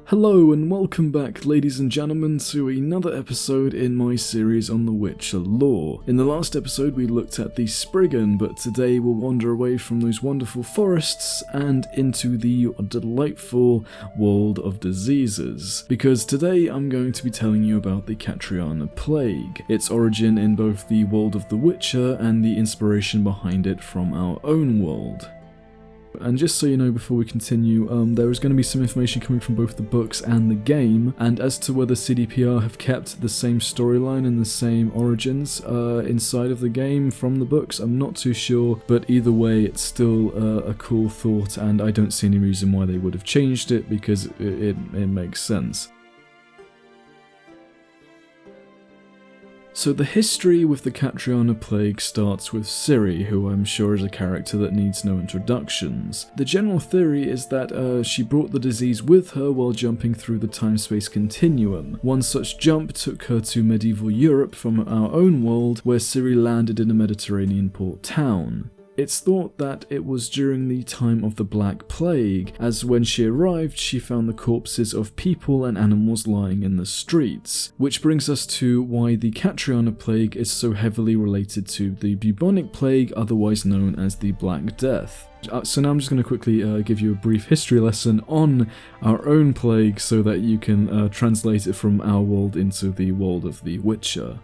Hello and welcome back, ladies and gentlemen, to another episode in my series on the Witcher lore. In the last episode we looked at the Spriggan, but today we'll wander away from those wonderful forests and into the delightful world of diseases, because today I'm going to be telling you about the Catriona Plague, its origin in both the world of the Witcher and the inspiration behind it from our own world. And just so you know before we continue, there is going to be some information coming from both the books and the game, and as to whether CDPR have kept the same storyline and the same origins inside of the game from the books, I'm not too sure, but either way it's still a cool thought, and I don't see any reason why they would have changed it, because it makes sense. So the history with the Catriona Plague starts with Ciri, who I'm sure is a character that needs no introductions. The general theory is that she brought the disease with her while jumping through the time-space continuum. One such jump took her to medieval Europe from our own world, where Ciri landed in a Mediterranean port town. It's thought that it was during the time of the Black Plague, as when she arrived she found the corpses of people and animals lying in the streets. Which brings us to why the Catriona Plague is so heavily related to the bubonic plague, otherwise known as the Black Death. So now I'm just going to quickly give you a brief history lesson on our own plague so that you can translate it from our world into the world of the Witcher.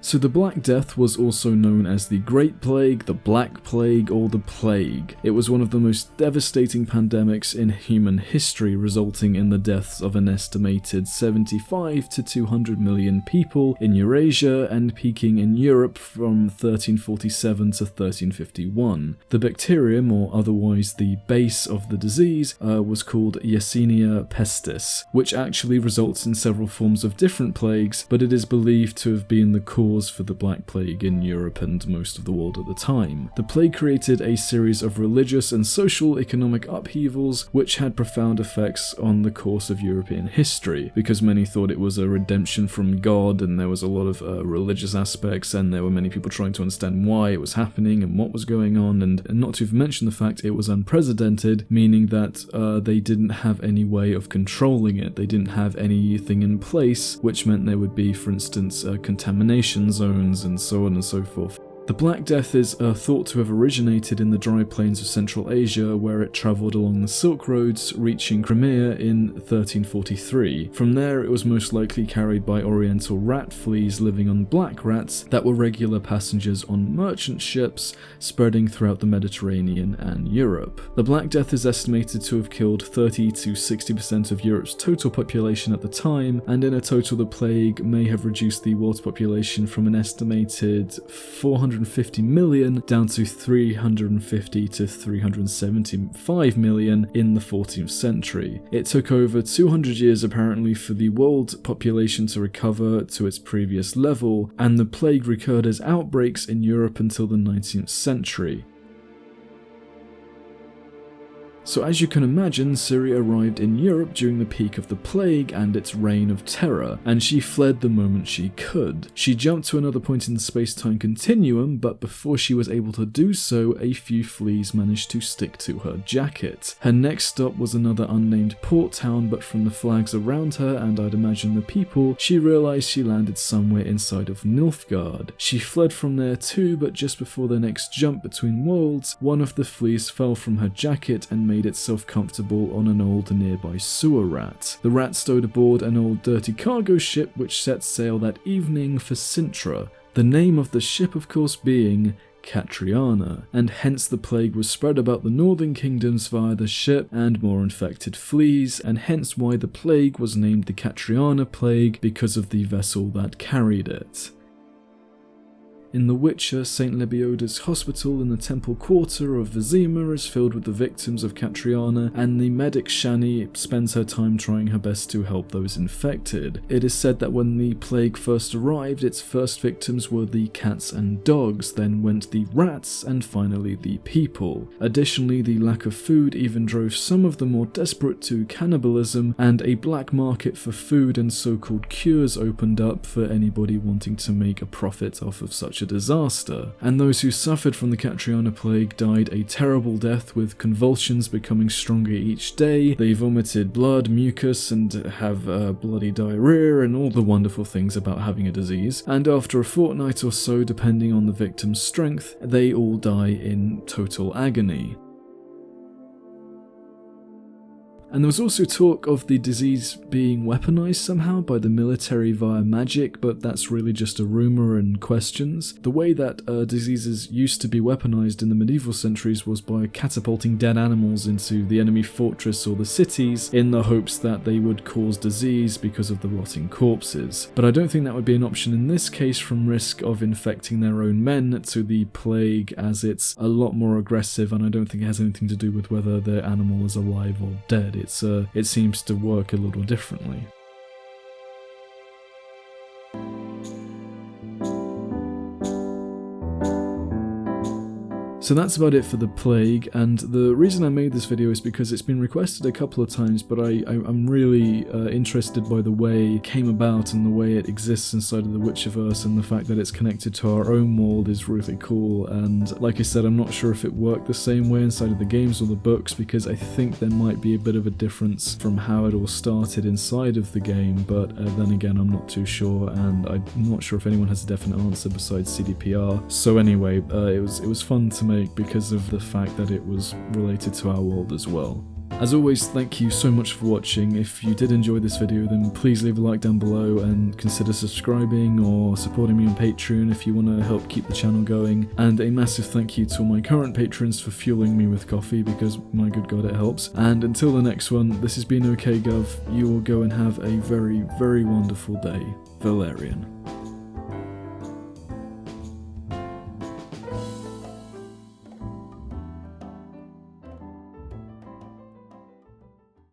So the Black Death was also known as the Great Plague, the Black Plague, or the Plague. It was one of the most devastating pandemics in human history, resulting in the deaths of an estimated 75 to 200 million people in Eurasia and peaking in Europe from 1347 to 1351. The bacterium, or otherwise the base of the disease, was called Yersinia pestis, which actually results in several forms of different plagues, but it is believed to have been the cause for the Black Plague in Europe and most of the world at the time. The plague created a series of religious and social economic upheavals which had profound effects on the course of European history, because many thought it was a redemption from God, and there was a lot of religious aspects, and there were many people trying to understand why it was happening and what was going on, and not to mention the fact it was unprecedented, meaning that they didn't have any way of controlling it. They didn't have anything in place, which meant there would be, for instance, contamination zones and so on and so forth. The Black Death is thought to have originated in the dry plains of Central Asia, where it travelled along the Silk Roads, reaching Crimea in 1343. From there it was most likely carried by oriental rat fleas living on black rats that were regular passengers on merchant ships, spreading throughout the Mediterranean and Europe. The Black Death is estimated to have killed 30 to 60% of Europe's total population at the time, and in a total the plague may have reduced the world's population from an estimated 450 million down to 350 to 375 million in the 14th century. It took over 200 years apparently for the world population to recover to its previous level, and the plague recurred as outbreaks in Europe until the 19th century. So as you can imagine, Ciri arrived in Europe during the peak of the plague and its reign of terror, and she fled the moment she could. She jumped to another point in the space-time continuum, but before she was able to do so, a few fleas managed to stick to her jacket. Her next stop was another unnamed port town, but from the flags around her, and I'd imagine the people, she realised she landed somewhere inside of Nilfgaard. She fled from there too, but just before the next jump between worlds, one of the fleas fell from her jacket and made itself comfortable on an old nearby sewer rat. The rat stowed aboard an old dirty cargo ship which set sail that evening for Sintra, the name of the ship of course being Catriona, and hence the plague was spread about the northern kingdoms via the ship and more infected fleas, and hence why the plague was named the Catriona Plague, because of the vessel that carried it. In The Witcher, St. Lebioda's hospital in the temple quarter of Vizima is filled with the victims of Catriona, and the medic Shani spends her time trying her best to help those infected. It is said that when the plague first arrived, its first victims were the cats and dogs, then went the rats, and finally the people. Additionally, the lack of food even drove some of the more desperate to cannibalism, and a black market for food and so-called cures opened up for anybody wanting to make a profit off of such a disaster, and those who suffered from the Catriona Plague died a terrible death with convulsions becoming stronger each day. They vomited blood, mucus, and have bloody diarrhea and all the wonderful things about having a disease, and after a fortnight or so, depending on the victim's strength, they all die in total agony. And there was also talk of the disease being weaponized somehow by the military via magic, but that's really just a rumor and questions. The way that diseases used to be weaponized in the medieval centuries was by catapulting dead animals into the enemy fortress or the cities in the hopes that they would cause disease because of the rotting corpses. But I don't think that would be an option in this case from risk of infecting their own men to the plague, as it's a lot more aggressive, and I don't think it has anything to do with whether the animal is alive or dead. It seems to work a little differently. So that's about it for the plague, and the reason I made this video is because it's been requested a couple of times, but I'm really interested by the way it came about and the way it exists inside of the witcherverse, and the fact that it's connected to our own world is really cool. And like I said, I'm not sure if it worked the same way inside of the games or the books, because I think there might be a bit of a difference from how it all started inside of the game, but then again, I'm not too sure, and I'm not sure if anyone has a definite answer besides CDPR. So anyway, it was fun to make because of the fact that it was related to our world as well. As always, thank you so much for watching. If you did enjoy this video, then please leave a like down below and consider subscribing or supporting me on Patreon if you want to help keep the channel going. And a massive thank you to all my current patrons for fueling me with coffee, because my good god, it helps. And until the next one, this has been OK Gov. You all go and have a very, very wonderful day. Valerian.